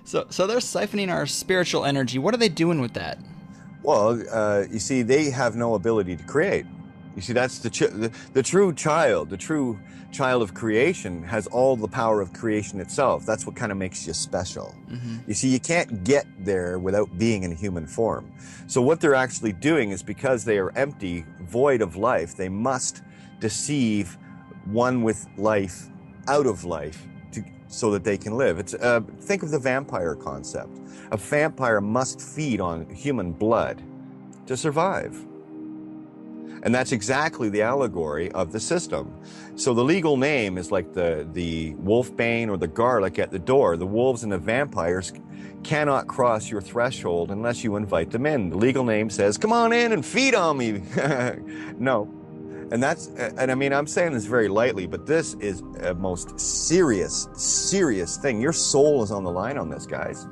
So they're siphoning our spiritual energy. What are they doing with that? Well, you see, they have no ability to create. You see, that's the true child. The true child of creation has all the power of creation itself. That's what kind of makes you special. You see, you can't get there without being in human form. So what they're actually doing is, because they are empty, void of life, they must deceive one with life out of life so that they can live. Think of the vampire concept. A vampire must feed on human blood to survive. And that's exactly the allegory of the system. So the legal name is like the wolfbane or the garlic at the door. The wolves and the vampires cannot cross your threshold unless you invite them in. The legal name says, come on in and feed on me. No. And I mean, I'm saying this very lightly, but this is a most serious thing. Your soul is on the line on this, guys.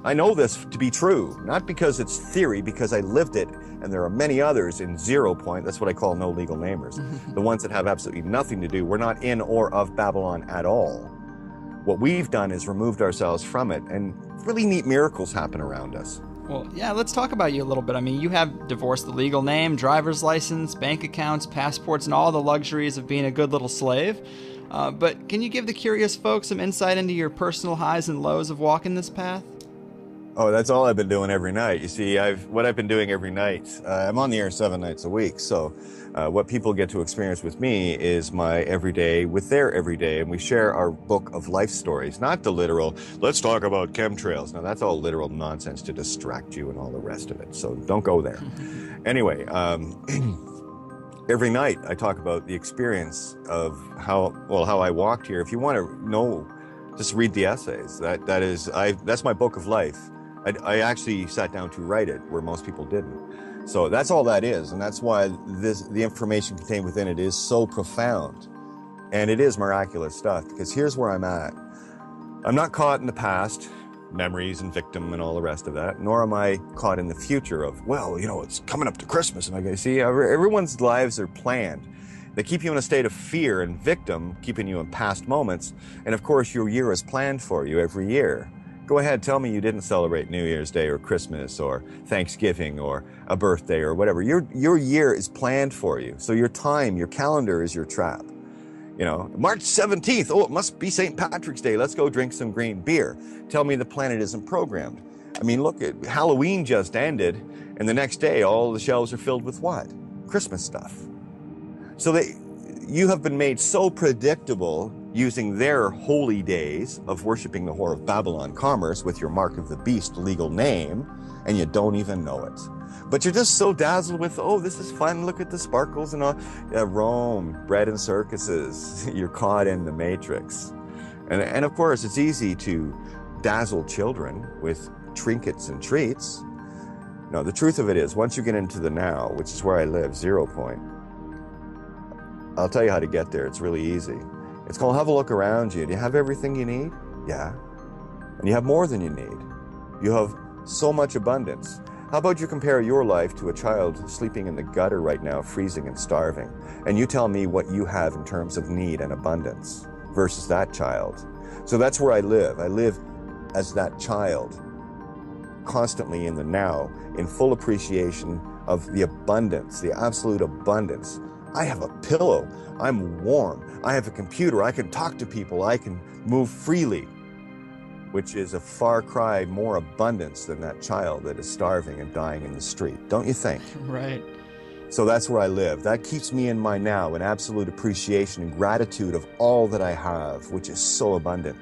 I know this to be true, not because it's theory, because I lived it, and there are many others in 0 point. That's what I call no legal namers. The ones that have absolutely nothing to do. We're not in or of Babylon at all. What we've done is removed ourselves from it, and really neat miracles happen around us. Well, yeah, let's talk about you a little bit. I mean, you have divorced the legal name, driver's license, bank accounts, passports, and all the luxuries of being a good little slave. But can you give the curious folks some insight into your personal highs and lows of walking this path? Oh, that's all I've been doing every night. You see, what I've been doing every night, I'm on the air 7 nights a week. So what people get to experience with me is my everyday with their everyday. And we share our book of life stories, not the literal, let's talk about chemtrails. Now, that's all literal nonsense to distract you and all the rest of it. So don't go there. Anyway, every night I talk about the experience of how I walked here. If you want to know, just read the essays. That's my book of life. I actually sat down to write it, where most people didn't. So that's all that is, and that's why the information contained within it is so profound. And it is miraculous stuff, because here's where I'm at. I'm not caught in the past, memories and victim and all the rest of that, nor am I caught in the future of, well, you know, it's coming up to Christmas. And I see, everyone's lives are planned. They keep you in a state of fear and victim, keeping you in past moments. And of course, your year is planned for you every year. Go ahead, tell me you didn't celebrate New Year's Day or Christmas or Thanksgiving or a birthday or whatever. Your year is planned for you. So your time, your calendar is your trap. You know, March 17th, oh, it must be St. Patrick's Day. Let's go drink some green beer. Tell me the planet isn't programmed. I mean, look, Halloween just ended, and the next day all the shelves are filled with what? Christmas stuff. So you have been made so predictable using their holy days of worshiping the whore of Babylon commerce with your mark of the beast legal name, and you don't even know it. But you're just so dazzled with, oh, this is fun, look at the sparkles and all. Rome, bread and circuses, you're caught in the matrix. And of course, it's easy to dazzle children with trinkets and treats. No, the truth of it is, once you get into the now, which is where I live, 0 point, I'll tell you how to get there. It's really easy. It's called have a look around you. Do you have everything you need? Yeah. And you have more than you need. You have so much abundance. How about you compare your life to a child sleeping in the gutter right now, freezing and starving, and you tell me what you have in terms of need and abundance versus that child. So that's where I live. I live as that child, constantly in the now, in full appreciation of the abundance, the absolute abundance. I have a pillow, I'm warm, I have a computer, I can talk to people, I can move freely, which is a far cry more abundance than that child that is starving and dying in the street, don't you think? Right. So that's where I live. That keeps me in my now, in absolute appreciation and gratitude of all that I have, which is so abundant.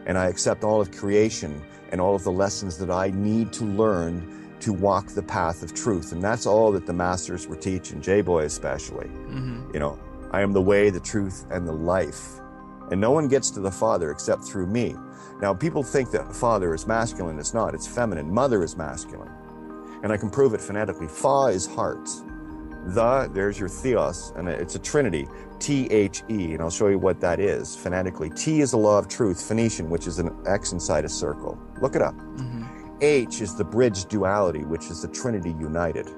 And I accept all of creation and all of the lessons that I need to learn to walk the path of truth. And that's all that the masters were teaching, J-Boy especially. You know, I am the way, the truth, and the life. And no one gets to the Father except through me. Now, people think that Father is masculine. It's not. It's feminine. Mother is masculine. And I can prove it phonetically. Fa is heart. There's your theos, and it's a trinity, T-H-E, and I'll show you what that is phonetically. T is the law of truth, Phoenician, which is an X inside a circle. Look it up. H is the bridge duality, which is the Trinity united.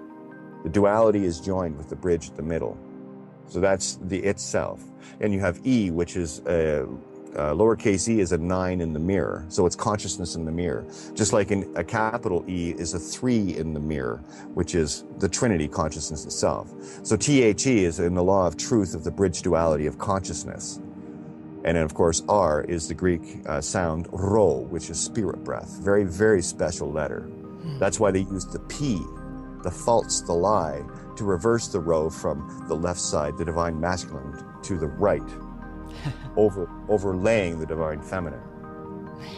The duality is joined with the bridge at the middle. So that's the itself. And you have E, which is lowercase e is a 9 in the mirror. So it's consciousness in the mirror. Just like a capital E is a 3 in the mirror, which is the Trinity, consciousness itself. So THE is in the law of truth of the bridge duality of consciousness. And then, of course, R is the Greek sound Rho, which is spirit breath. Very, very special letter. That's why they use the P, the false, the lie, to reverse the Rho from the left side, the divine masculine, to the right, overlaying the divine feminine.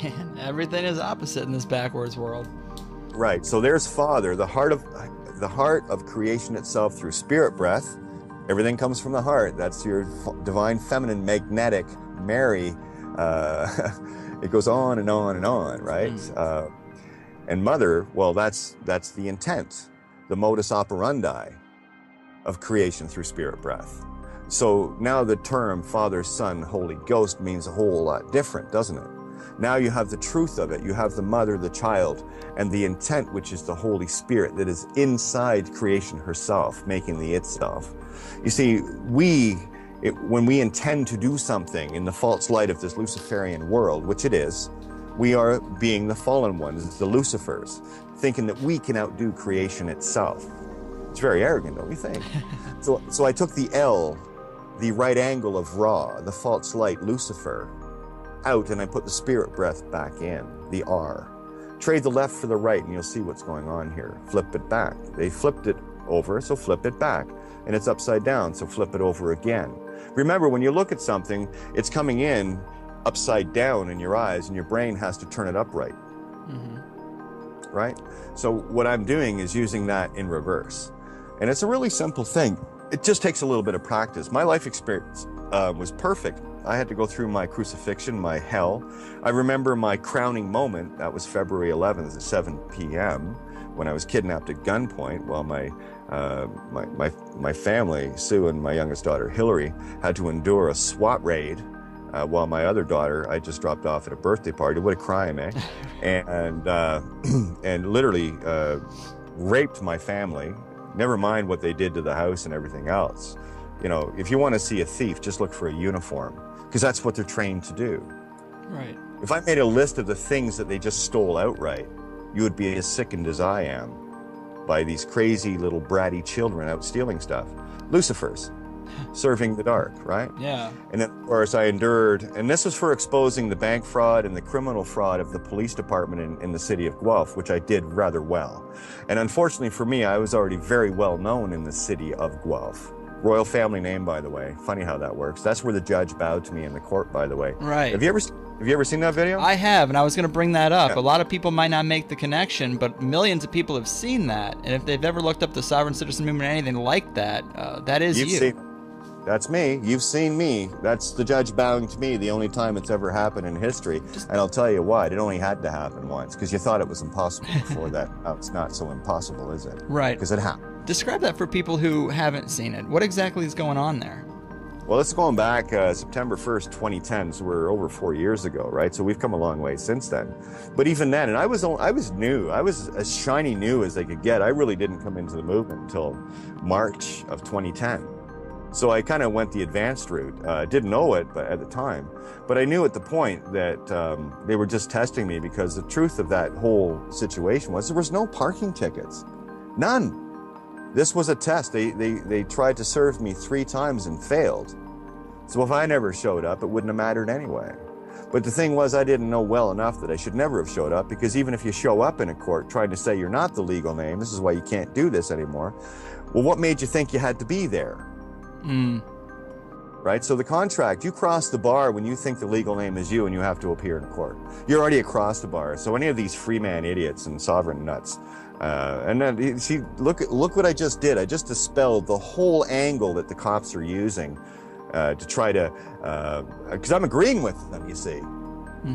Man, everything is opposite in this backwards world. Right. So there's Father, the heart of creation itself through spirit breath. Everything comes from the heart. That's your divine feminine, magnetic Mary. It goes on and on and on, right? And Mother, well, that's the intent, the modus operandi of creation through spirit breath. So now the term Father, Son, Holy Ghost means a whole lot different, doesn't it? Now you have the truth of it. You have the mother, the child, and the intent, which is the Holy Spirit that is inside creation herself, making the itself. You see, when we intend to do something in the false light of this Luciferian world, which it is, we are being the fallen ones, the Lucifers, thinking that we can outdo creation itself. It's very arrogant, don't you think? So I took the L, the right angle of Ra, the false light, Lucifer, out, and I put the spirit breath back in, the R. Trade the left for the right, and you'll see what's going on here. Flip it back. They flipped it over, so flip it back. And it's upside down, so flip it over again. Remember, when you look at something, it's coming in upside down in your eyes, and your brain has to turn it upright. Right? So what I'm doing is using that in reverse. And it's a really simple thing. It just takes a little bit of practice. My life experience was perfect. I had to go through my crucifixion, my hell. I remember my crowning moment. That was February 11th at 7 p.m. when I was kidnapped at gunpoint while my family, Sue and my youngest daughter, Hillary, had to endure a SWAT raid while my other daughter, I just dropped off at a birthday party. What a crime, eh? and literally raped my family. Never mind what they did to the house and everything else. You know, if you want to see a thief, just look for a uniform, because that's what they're trained to do. Right. If I made a list of the things that they just stole outright, you would be as sickened as I am by these crazy little bratty children out stealing stuff. Lucifers, serving the dark, right? Yeah. And then, of course, I endured, and this was for exposing the bank fraud and the criminal fraud of the police department in the city of Guelph, which I did rather well. And unfortunately for me, I was already very well known in the city of Guelph. Royal family name, by the way. Funny how that works. That's where the judge bowed to me in the court, by the way. Right. Have you ever seen that video? I have, and I was going to bring that up. Yeah. A lot of people might not make the connection, but millions of people have seen that. And if they've ever looked up the sovereign citizen movement or anything like that, that is you. Seen, that's me. You've seen me. That's the judge bowing to me, the only time it's ever happened in history. And I'll tell you what, it only had to happen once, because you thought it was impossible before that. Now it's not so impossible, is it? Right. Because it happened. Describe that for people who haven't seen it. What exactly is going on there? Well, it's going back September 1st, 2010, so we're over 4 years ago, right? So we've come a long way since then. But even then, and I was new. I was as shiny new as they could get. I really didn't come into the movement until March of 2010. So I kind of went the advanced route. Didn't know it but at the time, but I knew at the point that they were just testing me, because the truth of that whole situation was there was no parking tickets. None. This was a test. They tried to serve me 3 times and failed. So if I never showed up, it wouldn't have mattered anyway. But the thing was, I didn't know well enough that I should never have showed up, because even if you show up in a court trying to say you're not the legal name, this is why you can't do this anymore. Well, what made you think you had to be there? Right? So the contract, you cross the bar when you think the legal name is you and you have to appear in court. You're already across the bar. So any of these free man idiots and sovereign nuts, and then see, look what I just did. I just dispelled the whole angle that the cops are using to try to, because I'm agreeing with them, you see.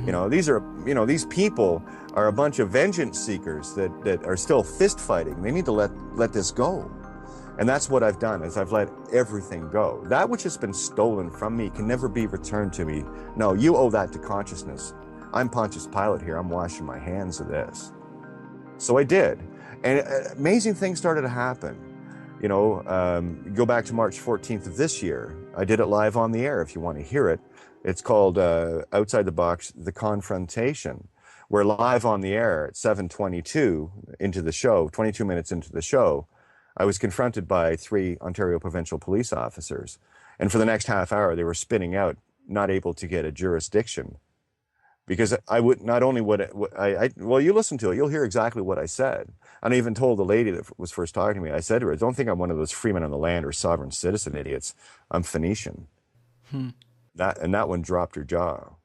You know, these people are a bunch of vengeance seekers that are still fist fighting. They need to let this go. And that's what I've done, is I've let everything go. That which has been stolen from me can never be returned to me. No, you owe that to consciousness. I'm Pontius Pilate here. I'm washing my hands of this. So I did. And amazing things started to happen. You know, go back to March 14th of this year. I did it live on the air if you want to hear it. It's called Outside the Box, The Confrontation. We're live on the air at 7:22 into the show, 22 minutes into the show. I was confronted by 3 Ontario provincial police officers. And for the next half hour, they were spinning out, not able to get a jurisdiction. Because I would not only would well, you listen to it, you'll hear exactly what I said. And I even told the lady that was first talking to me, I said to her, don't think I'm one of those freemen on the land or sovereign citizen idiots. I'm Phoenician. Hmm. That one dropped her jaw.